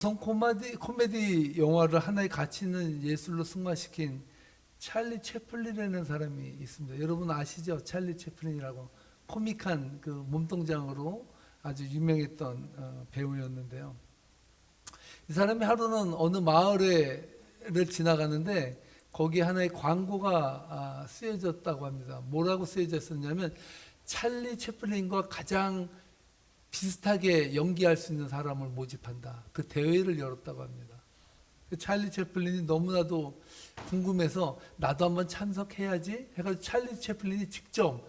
코미디 영화를 하나의 가치 있는 예술로 승화시킨 찰리 채플린이라는 사람이 있습니다. 여러분 아시죠? 찰리 채플린이라고 코믹한 그 몸동장으로 아주 유명했던 배우였는데요. 이 사람이 하루는 어느 마을을 지나가는데 거기에 하나의 광고가 쓰여졌다고 합니다. 뭐라고 쓰여졌었냐면 찰리 채플린과 가장 비슷하게 연기할 수 있는 사람을 모집한다. 그 대회를 열었다고 합니다. 찰리 채플린이 너무나도 궁금해서 나도 한번 참석해야지 해가지고 찰리 채플린이 직접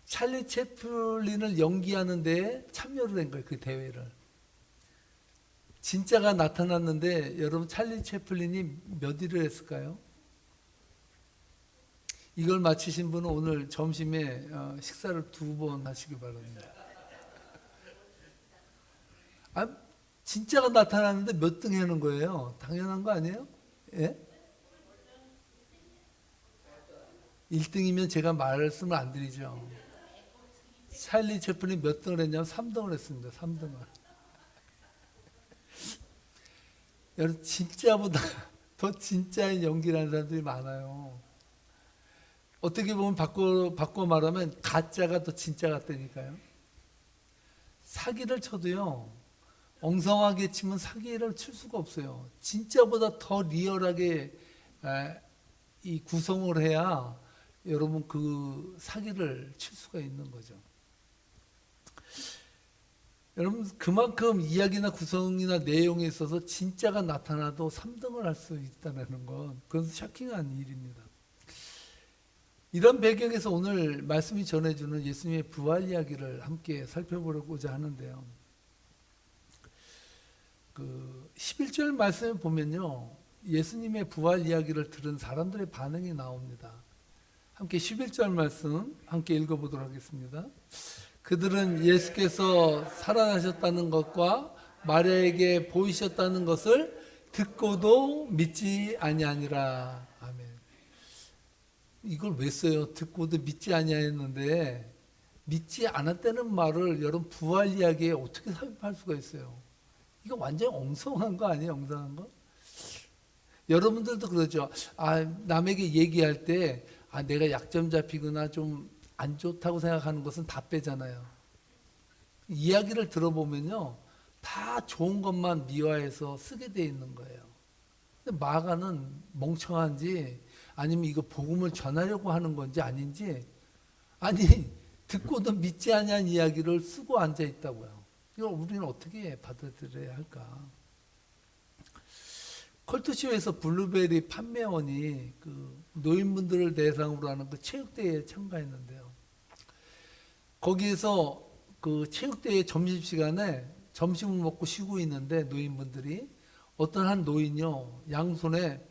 찰리 채플린을 연기하는 데에 참여를 한 거예요. 그 대회를. 진짜가 나타났는데 여러분 찰리 채플린이 몇 위를 했을까요? 이걸 맞히신 분은 오늘 점심에 식사를 2번 하시기 바랍니다. 진짜가 나타났는데 몇 등 하는 거예요? 당연한 거 아니에요? 예? 1등이면 제가 말씀을 안 드리죠. 찰리 채플린 몇 등을 했냐면 3등을 했습니다. 3등을. 여러분 진짜보다 더 진짜인 연기라는 사람들이 많아요. 어떻게 보면 바꿔 말하면 가짜가 더 진짜 같다니까요. 사기를 쳐도요. 엉성하게 치면 사기를 칠 수가 없어요. 진짜보다 더 리얼하게 이 구성을 해야 여러분 그 사기를 칠 수가 있는 거죠. 여러분 그만큼 이야기나 구성이나 내용에 있어서 진짜가 나타나도 3등을 할 수 있다는 건 그건 쇼킹한 일입니다. 이런 배경에서 오늘 말씀이 전해주는 예수님의 부활 이야기를 함께 살펴보고자 하는데요. 그 11절 말씀에 보면요. 예수님의 부활 이야기를 들은 사람들의 반응이 나옵니다. 함께 11절 말씀 함께 읽어보도록 하겠습니다. 그들은 예수께서 살아나셨다는 것과 마리아에게 보이셨다는 것을 듣고도 믿지 아니하니라. 아멘. 이걸 왜 써요? 듣고도 믿지 아니하였는데 믿지 않았다는 말을 여러분 부활 이야기에 어떻게 삽입할 수가 있어요? 이거 완전 엉성한 거 아니에요? 엉성한 거? 여러분들도 그러죠. 남에게 얘기할 때 내가 약점 잡히거나 좀 안 좋다고 생각하는 것은 다 빼잖아요. 이야기를 들어보면요. 다 좋은 것만 미화해서 쓰게 돼 있는 거예요. 근데 마가는 멍청한지 아니면 이거 복음을 전하려고 하는 건지 아닌지 듣고도 믿지 아니한 이야기를 쓰고 앉아 있다고요. 이걸 우리는 어떻게 받아들여야 할까? 컬투쇼에서 블루베리 판매원이 그 노인분들을 대상으로 하는 그 체육대회에 참가했는데요. 거기에서 그 체육대회 점심시간에 점심을 먹고 쉬고 있는데 노인분들이 어떤 한 노인이요. 양손에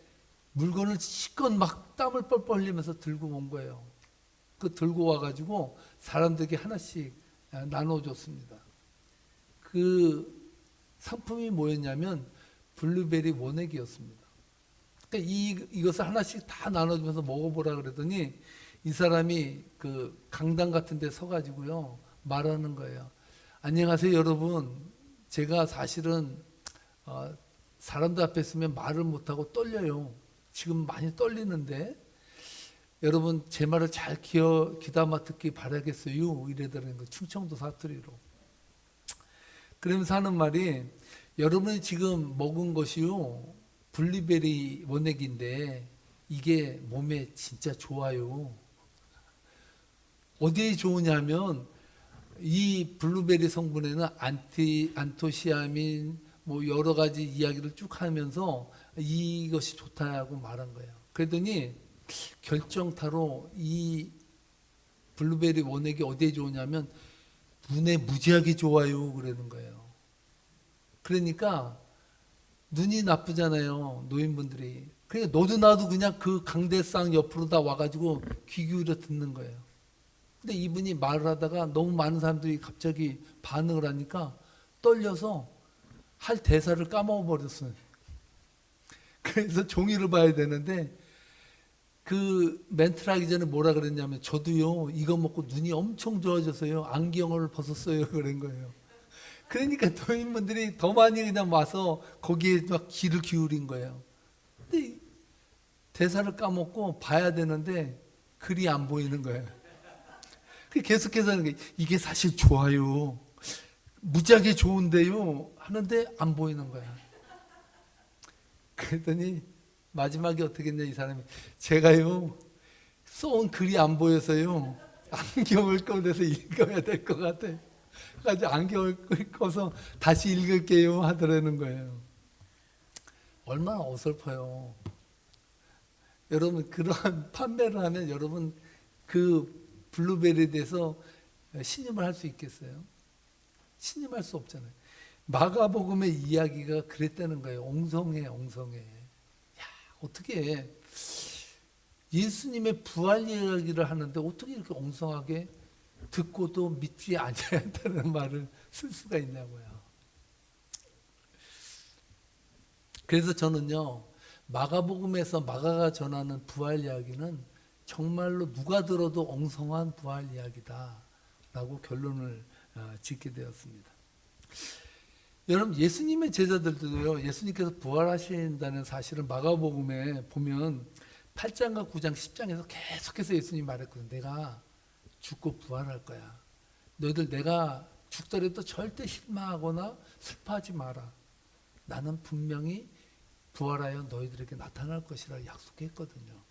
물건을 실컷 막 땀을 뻘뻘 흘리면서 들고 온 거예요. 그 들고 와가지고 사람들에게 하나씩 나눠줬습니다. 그 상품이 뭐였냐면 블루베리 원액이었습니다. 그러니까 이것을 하나씩 다 나눠주면서 먹어보라 그랬더니 이 사람이 그 강당 같은 데 서가지고요 말하는 거예요. 안녕하세요 여러분. 제가 사실은 사람들 앞에 있으면 말을 못하고 떨려요. 지금 많이 떨리는데 여러분 제 말을 잘 귀담아 듣기 바라겠어요. 이래더라는 거 충청도 사투리로. 그러면서 하는 말이 여러분이 지금 먹은 것이요 블루베리 원액인데 이게 몸에 진짜 좋아요. 어디에 좋으냐면 이 블루베리 성분에는 안토시아닌 뭐 여러 가지 이야기를 쭉 하면서 이것이 좋다고 말한 거예요. 그랬더니 결정타로 이 블루베리 원액이 어디에 좋으냐면 눈에 무지하게 좋아요 그러는 거예요. 그러니까 눈이 나쁘잖아요 노인분들이. 그러니까 너도 나도 그냥 그 강대상 옆으로 다 와가지고 귀 기울여 듣는 거예요. 근데 이분이 말을 하다가 너무 많은 사람들이 갑자기 반응을 하니까 떨려서 할 대사를 까먹어버렸어요. 그래서 종이를 봐야 되는데 그 멘트를 하기 전에 뭐라 그랬냐면 저도요 이거 먹고 눈이 엄청 좋아져서요 안경을 벗었어요 그런 거예요. 그러니까 도민분들이 더 많이 그냥 와서 거기에 막 귀를 기울인 거예요. 근데 대사를 까먹고 봐야 되는데 글이 안 보이는 거예요. 계속해서 하는 게 이게 사실 좋아요. 무지하게 좋은데요. 하는데 안 보이는 거야. 그랬더니 마지막에 어떻게 했냐 이 사람이 제가요 써온 글이 안 보여서요 안경을 꺼내서 읽어야 될 것 같아. 그래서 안경을 꺼서 다시 읽을게요 하더라는 거예요. 얼마나 어설퍼요. 여러분 그러한 판매를 하면 여러분 그 블루베리에 대해서 신임을 할 수 있겠어요? 신임할 수 없잖아요. 마가복음의 이야기가 그랬다는 거예요. 엉성해, 엉성해. 야, 어떻게 예수님의 부활 이야기를 하는데 어떻게 이렇게 엉성하게 듣고도 믿지 않아야 한다는 말을 쓸 수가 있냐고요. 그래서 저는요, 마가복음에서 마가가 전하는 부활 이야기는 정말로 누가 들어도 엉성한 부활 이야기다 라고 결론을 짓게 되었습니다. 여러분 예수님의 제자들도요, 예수님께서 부활하신다는 사실을 마가복음에 보면 8장과 9장 10장에서 계속해서 예수님이 말했거든요. 내가 죽고 부활할 거야. 너희들 내가 죽더라도 절대 실망하거나 슬퍼하지 마라. 나는 분명히 부활하여 너희들에게 나타날 것이라 약속했거든요.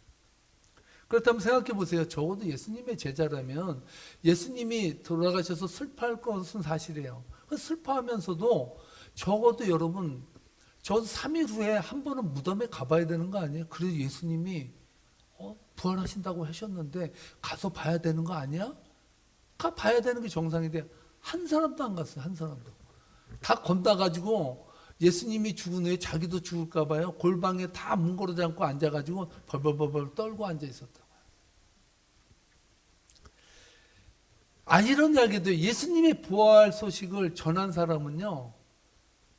그렇다면 생각해 보세요. 적어도 예수님의 제자라면 예수님이 돌아가셔서 슬퍼할 것은 사실이에요. 슬퍼하면서도 적어도 여러분 저 3일 후에 한 번은 무덤에 가봐야 되는 거 아니에요? 그래도 예수님이 부활하신다고 하셨는데 가서 봐야 되는 거 아니야? 봐야 되는 게 정상인데 한 사람도 안 갔어요. 한 사람도. 다 건다가지고 예수님이 죽은 후에 자기도 죽을까 봐요. 골방에 다 문고르지 않고 앉아가지고 벌벌벌벌 떨고 앉아 있었다고요. 아이러니하게도 예수님의 부활 소식을 전한 사람은요,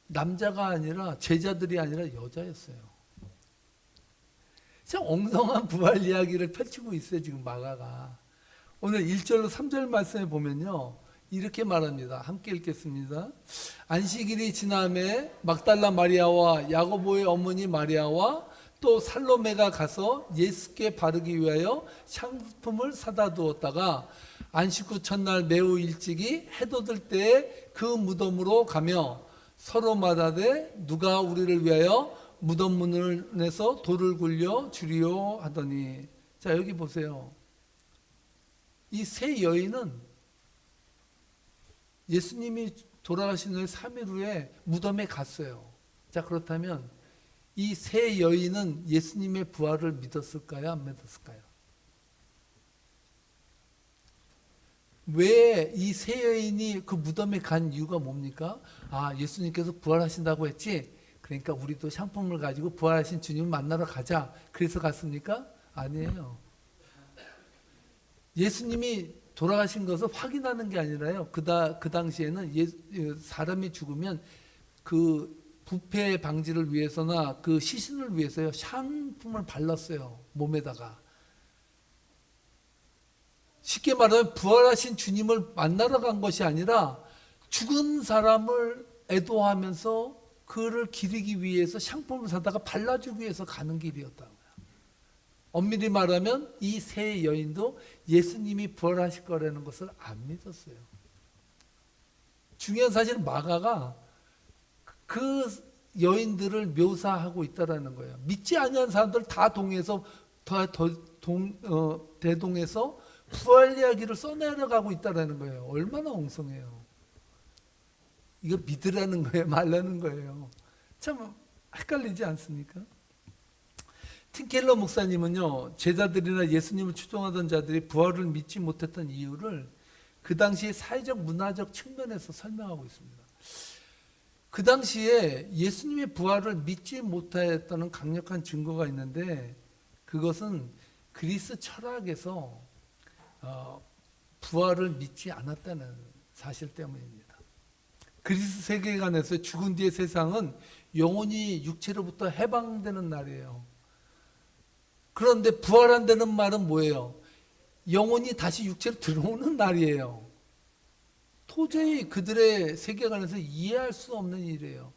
남자가 아니라 제자들이 아니라 여자였어요. 참 엉성한 부활 이야기를 펼치고 있어요, 지금 마가가. 오늘 1절로 3절 말씀에 보면요, 이렇게 말합니다. 함께 읽겠습니다. 안식일이 지남에 막달라 마리아와 야고보의 어머니 마리아와 또 살로메가 가서 예수께 바르기 위하여 향품을 사다 두었다가 안식 후 첫날 매우 일찍이 해돋을 때에 그 무덤으로 가며 서로 말하되 누가 우리를 위하여 무덤 문을 내서 돌을 굴려 주리요 하더니. 자, 여기 보세요. 이 세 여인은 예수님이 돌아가신 후에 3일 후에 무덤에 갔어요. 자, 그렇다면 이 세 여인은 예수님의 부활을 믿었을까요? 안 믿었을까요? 왜 이 세 여인이 그 무덤에 간 이유가 뭡니까? 아, 예수님께서 부활하신다고 했지? 그러니까 우리도 샴푸를 가지고 부활하신 주님을 만나러 가자. 그래서 갔습니까? 아니에요. 예수님이 돌아가신 것을 확인하는 게 아니라요. 그 당시에는 사람이 죽으면 그 부패 방지를 위해서나 그 시신을 위해서요, 향품을 발랐어요. 몸에다가. 쉽게 말하면 부활하신 주님을 만나러 간 것이 아니라 죽은 사람을 애도하면서 그를 기리기 위해서 향품을 사다가 발라주기 위해서 가는 길이었다고요. 엄밀히 말하면 이 세 여인도 예수님이 부활하실 거라는 것을 안 믿었어요. 중요한 사실은 마가가 그 여인들을 묘사하고 있다라는 거예요. 믿지 아니한 사람들 다 대동해서 부활 이야기를 써내려가고 있다라는 거예요. 얼마나 엉성해요. 이거 믿으라는 거예요, 말라는 거예요. 참 헷갈리지 않습니까? 틴켈러 목사님은요, 제자들이나 예수님을 추종하던 자들이 부활을 믿지 못했던 이유를 그 당시의 사회적 문화적 측면에서 설명하고 있습니다. 그 당시에 예수님의 부활을 믿지 못했다는 강력한 증거가 있는데 그것은 그리스 철학에서 부활을 믿지 않았다는 사실 때문입니다. 그리스 세계관에서 죽은 뒤의 세상은 영혼이 육체로부터 해방되는 날이에요. 그런데 부활한다는 말은 뭐예요? 영혼이 다시 육체로 들어오는 날이에요. 도저히 그들의 세계관에서 이해할 수 없는 일이에요.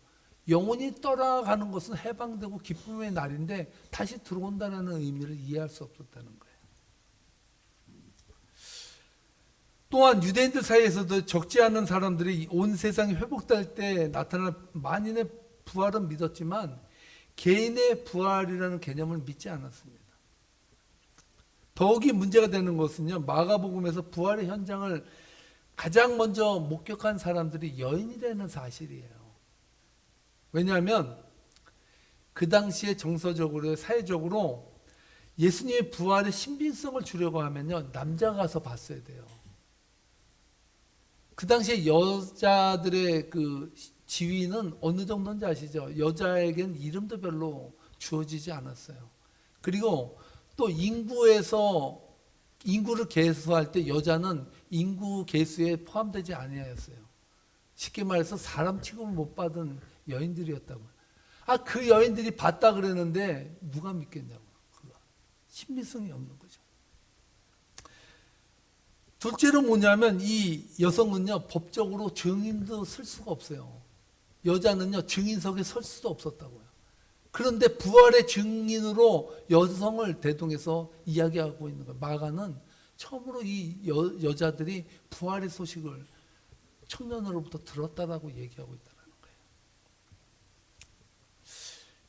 영혼이 떠나가는 것은 해방되고 기쁨의 날인데 다시 들어온다는 의미를 이해할 수 없었다는 거예요. 또한 유대인들 사이에서도 적지 않은 사람들이 온 세상이 회복될 때 나타날 만인의 부활은 믿었지만 개인의 부활이라는 개념을 믿지 않았습니다. 더욱이 문제가 되는 것은요, 마가복음에서 부활의 현장을 가장 먼저 목격한 사람들이 여인이라는 사실이에요. 왜냐하면 그 당시에 정서적으로 사회적으로 예수님의 부활의 신빙성을 주려고 하면요, 남자가 가서 봤어야 돼요. 그 당시에 여자들의 그 지위는 어느 정도인지 아시죠? 여자에겐 이름도 별로 주어지지 않았어요. 그리고 또 인구를 계수할 때 여자는 인구 계수에 포함되지 아니하였어요. 쉽게 말해서 사람 취급을 못 받은 여인들이었다고요. 그 여인들이 봤다 그랬는데 누가 믿겠냐고. 그거 신빙성이 없는 거죠. 둘째로 뭐냐면 이 여성은요, 법적으로 증인도 쓸 수가 없어요. 여자는요, 증인석에 설 수도 없었다고요. 그런데 부활의 증인으로 여성을 대동해서 이야기하고 있는 거예요. 마가는 처음으로 이 여자들이 부활의 소식을 청년으로부터 들었다라고 얘기하고 있다는 거예요.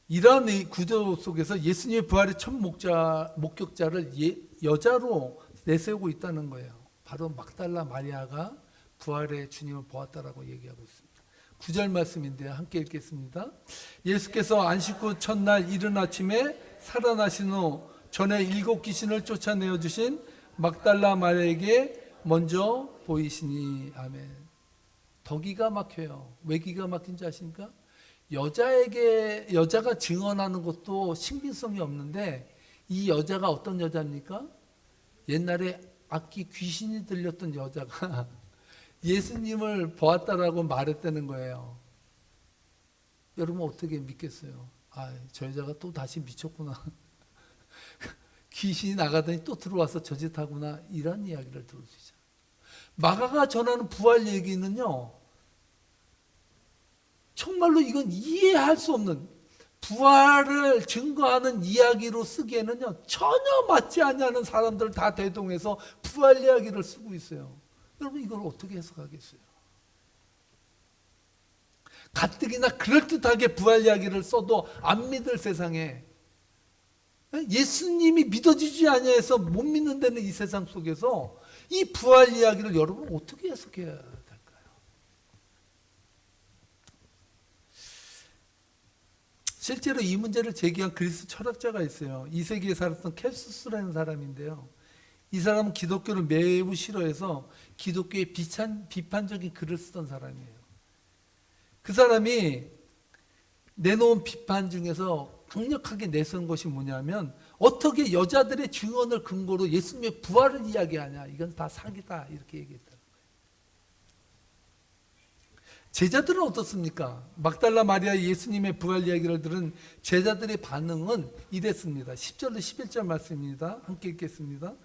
이러한 이 구조 속에서 예수님의 부활의 첫 목격자를 여자로 내세우고 있다는 거예요. 바로 막달라 마리아가 부활의 주님을 보았다라고 얘기하고 있습니다. 9절 말씀인데요. 함께 읽겠습니다. 예수께서 안식 후 첫날 이른 아침에 살아나신 후 전에 7 귀신을 쫓아내어 주신 막달라 마리아에게 먼저 보이시니. 아멘. 더 기가 막혀요. 왜 기가 막힌지 아십니까? 여자가 증언하는 것도 신빙성이 없는데 이 여자가 어떤 여자입니까? 옛날에 악기 귀신이 들렸던 여자가 예수님을 보았다라고 말했다는 거예요. 여러분 어떻게 믿겠어요? 저 여자가 또 다시 미쳤구나. 귀신이 나가더니 또 들어와서 저짓하구나. 이런 이야기를 들을 수 있어요. 마가가 전하는 부활 얘기는요, 정말로 이건 이해할 수 없는, 부활을 증거하는 이야기로 쓰기에는요, 전혀 맞지 않는 사람들 다 대동해서 부활 이야기를 쓰고 있어요. 여러분 이걸 어떻게 해석하겠어요? 가뜩이나 그럴듯하게 부활 이야기를 써도 안 믿을 세상에, 예수님이 믿어지지 아니해서 못 믿는다는 이 세상 속에서 이 부활 이야기를 여러분 어떻게 해석해야 될까요? 실제로 이 문제를 제기한 그리스 철학자가 있어요. 2세기에 살았던 켈수스라는 사람인데요. 이 사람은 기독교를 매우 싫어해서 기독교에 비판적인 글을 쓰던 사람이에요. 그 사람이 내놓은 비판 중에서 강력하게 내세운 것이 뭐냐면, 어떻게 여자들의 증언을 근거로 예수님의 부활을 이야기하냐, 이건 다 사기다, 이렇게 얘기했다는 거예요. 제자들은 어떻습니까? 막달라 마리아 예수님의 부활 이야기를 들은 제자들의 반응은 이랬습니다. 10절로 11절 말씀입니다. 함께 읽겠습니다.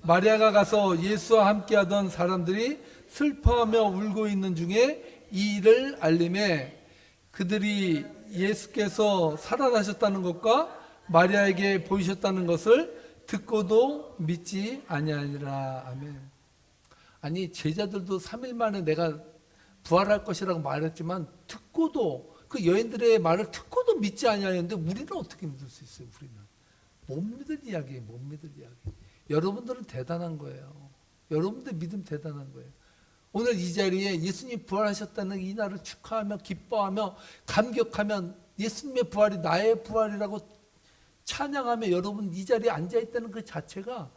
마리아가 가서 예수와 함께하던 사람들이 슬퍼하며 울고 있는 중에 이 일을 알림해 그들이 예수께서 살아나셨다는 것과 마리아에게 보이셨다는 것을 듣고도 믿지 아니하니라. 아멘. 아니, 제자들도 3일 만에 내가 부활할 것이라고 말했지만 듣고도, 그 여인들의 말을 듣고도 믿지 아니하는데 우리는 어떻게 믿을 수 있어요? 우리는 못 믿을 이야기예요. 못 믿을 이야기. 여러분들은 대단한 거예요. 여러분들 믿음 대단한 거예요. 오늘 이 자리에 예수님 부활하셨다는 이 날을 축하하며 기뻐하며 감격하며 예수님의 부활이 나의 부활이라고 찬양하며 여러분 이 자리에 앉아있다는 그 자체가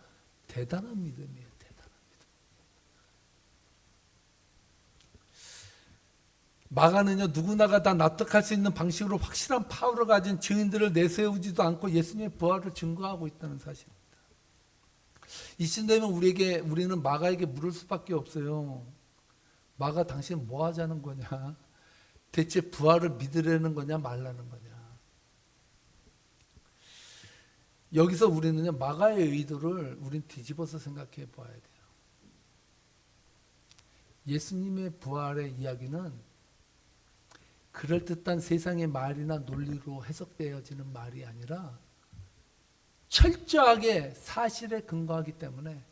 대단한 믿음이에요. 대단한 믿음. 마가는요, 누구나가 다 납득할 수 있는 방식으로 확실한 파워를 가진 증인들을 내세우지도 않고 예수님의 부활을 증거하고 있다는 사실입니다. 이쯤 되면 우리는 마가에게 물을 수밖에 없어요. 마가, 당신은 뭐 하자는 거냐? 대체 부활을 믿으려는 거냐 말라는 거냐? 여기서 우리는요, 마가의 의도를 우린 뒤집어서 생각해 봐야 돼요. 예수님의 부활의 이야기는 그럴듯한 세상의 말이나 논리로 해석되어지는 말이 아니라 철저하게 사실에 근거하기 때문에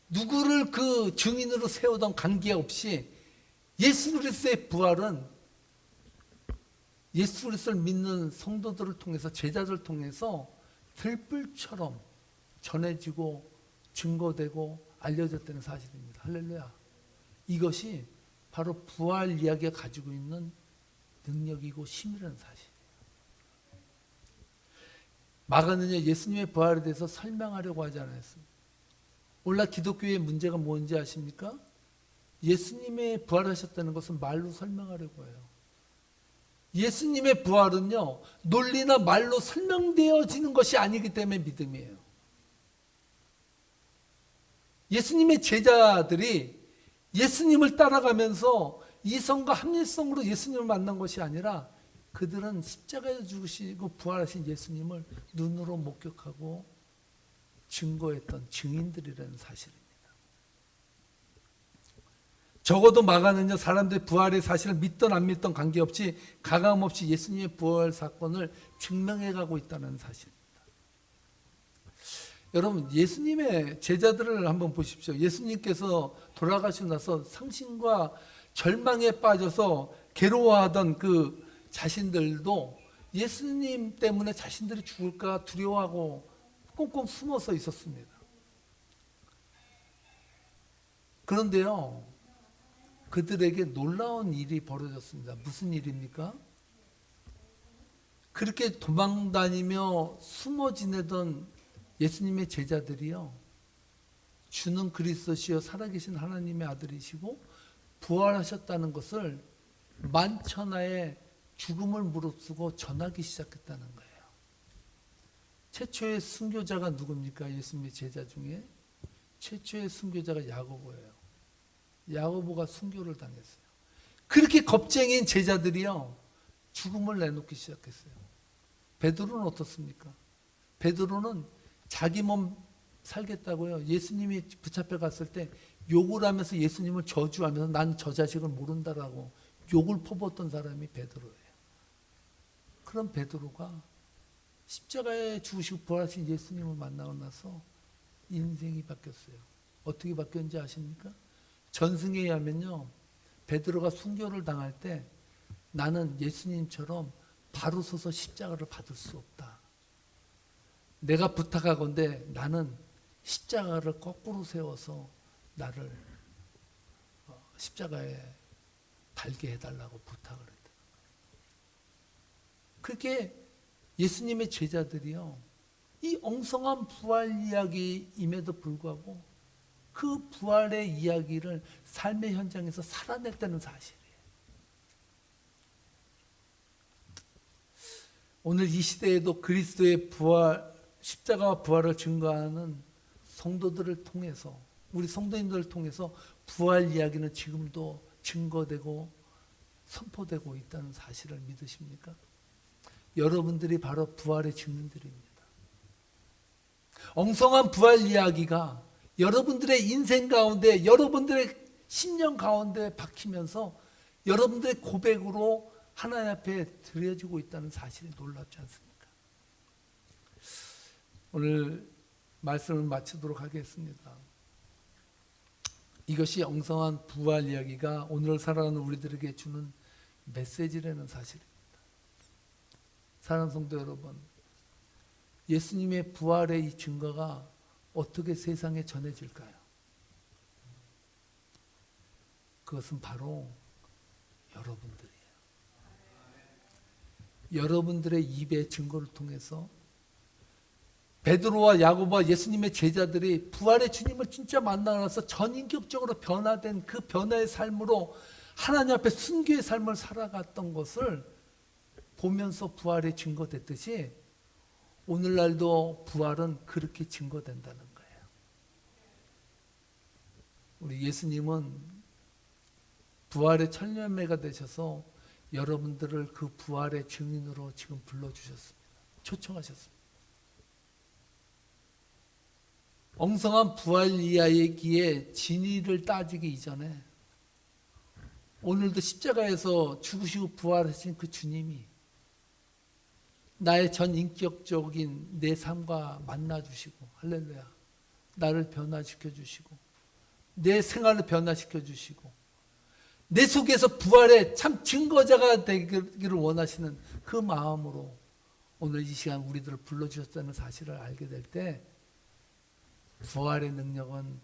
누구를 그 증인으로 세우던 관계없이 예수 그리스도의 부활은 예수 그리스도를 믿는 성도들을 통해서, 제자들을 통해서 들불처럼 전해지고 증거되고 알려졌다는 사실입니다. 할렐루야. 이것이 바로 부활 이야기가 가지고 있는 능력이고 힘이라는 사실이에요. 마가는요, 예수님의 부활에 대해서 설명하려고 하지 않았습니다. 오늘날 기독교의 문제가 뭔지 아십니까? 예수님의 부활하셨다는 것은 말로 설명하려고 해요. 예수님의 부활은요, 논리나 말로 설명되어지는 것이 아니기 때문에 믿음이에요. 예수님의 제자들이 예수님을 따라가면서 이성과 합리성으로 예수님을 만난 것이 아니라 그들은 십자가에 죽으시고 부활하신 예수님을 눈으로 목격하고 증거했던 증인들이라는 사실입니다. 적어도 마가는요, 사람들의 부활의 사실을 믿던 안 믿던 관계없이 가감없이 예수님의 부활 사건을 증명해 가고 있다는 사실입니다. 여러분, 예수님의 제자들을 한번 보십시오. 예수님께서 돌아가시고 나서 상심과 절망에 빠져서 괴로워하던 그 자신들도 예수님 때문에 자신들이 죽을까 두려워하고 꽁꽁 숨어서 있었습니다. 그런데요, 그들에게 놀라운 일이 벌어졌습니다. 무슨 일입니까? 그렇게 도망다니며 숨어 지내던 예수님의 제자들이요, 주는 그리스도시요 살아계신 하나님의 아들이시고 부활하셨다는 것을 만천하에 죽음을 무릅쓰고 전하기 시작했다는 거예요. 최초의 순교자가 누굽니까? 예수님의 제자 중에 최초의 순교자가 야고보예요. 야고보가 순교를 당했어요. 그렇게 겁쟁이인 제자들이요, 죽음을 내놓기 시작했어요. 베드로는 어떻습니까? 베드로는 자기 몸 살겠다고요, 예수님이 붙잡혀 갔을 때 욕을 하면서 예수님을 저주하면서 난 저 자식을 모른다라고 욕을 퍼붓던 사람이 베드로예요. 그런 베드로가 십자가에 죽으시고 부활하신 예수님을 만나고 나서 인생이 바뀌었어요. 어떻게 바뀌었는지 아십니까? 전승에 의하면요, 베드로가 순교를 당할 때 나는 예수님처럼 바로 서서 십자가를 받을 수 없다. 내가 부탁하건대 나는 십자가를 거꾸로 세워서 나를 십자가에 달게 해달라고 부탁을 했다. 그렇게 예수님의 제자들이요, 이 엉성한 부활 이야기임에도 불구하고 그 부활의 이야기를 삶의 현장에서 살아냈다는 사실이에요. 오늘 이 시대에도 그리스도의 부활, 십자가와 부활을 증거하는 성도들을 통해서, 우리 성도님들을 통해서 부활 이야기는 지금도 증거되고 선포되고 있다는 사실을 믿으십니까? 여러분들이 바로 부활의 증인들입니다. 엉성한 부활 이야기가 여러분들의 인생 가운데, 여러분들의 심령 가운데 박히면서 여러분들의 고백으로 하나님 앞에 드려지고 있다는 사실이 놀랍지 않습니까? 오늘 말씀을 마치도록 하겠습니다. 이것이 엉성한 부활 이야기가 오늘 살아가는 우리들에게 주는 메시지라는 사실입니다. 사랑하는 성도 여러분, 예수님의 부활의 이 증거가 어떻게 세상에 전해질까요? 그것은 바로 여러분들이에요. 여러분들의 입의 증거를 통해서 베드로와 야고보와 예수님의 제자들이 부활의 주님을 진짜 만나고 나서 전인격적으로 변화된 그 변화의 삶으로 하나님 앞에 순교의 삶을 살아갔던 것을 보면서 부활의 증거됐듯이 오늘날도 부활은 그렇게 증거된다는 거예요. 우리 예수님은 부활의 천년매가 되셔서 여러분들을 그 부활의 증인으로 지금 불러주셨습니다. 초청하셨습니다. 엉성한 부활 이야기의 진위를 따지기 이전에 오늘도 십자가에서 죽으시고 부활하신 그 주님이 나의 전 인격적인 내 삶과 만나주시고, 할렐루야, 나를 변화시켜 주시고 내 생활을 변화시켜 주시고 내 속에서 부활의 참 증거자가 되기를 원하시는 그 마음으로 오늘 이 시간 우리들을 불러주셨다는 사실을 알게 될 때 부활의 능력은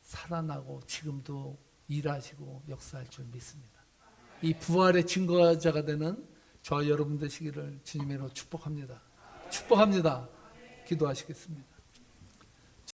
살아나고 지금도 일하시고 역사할 줄 믿습니다. 이 부활의 증거자가 되는 저와 여러분 되시기를 주님으로 축복합니다. 축복합니다. 기도하시겠습니다.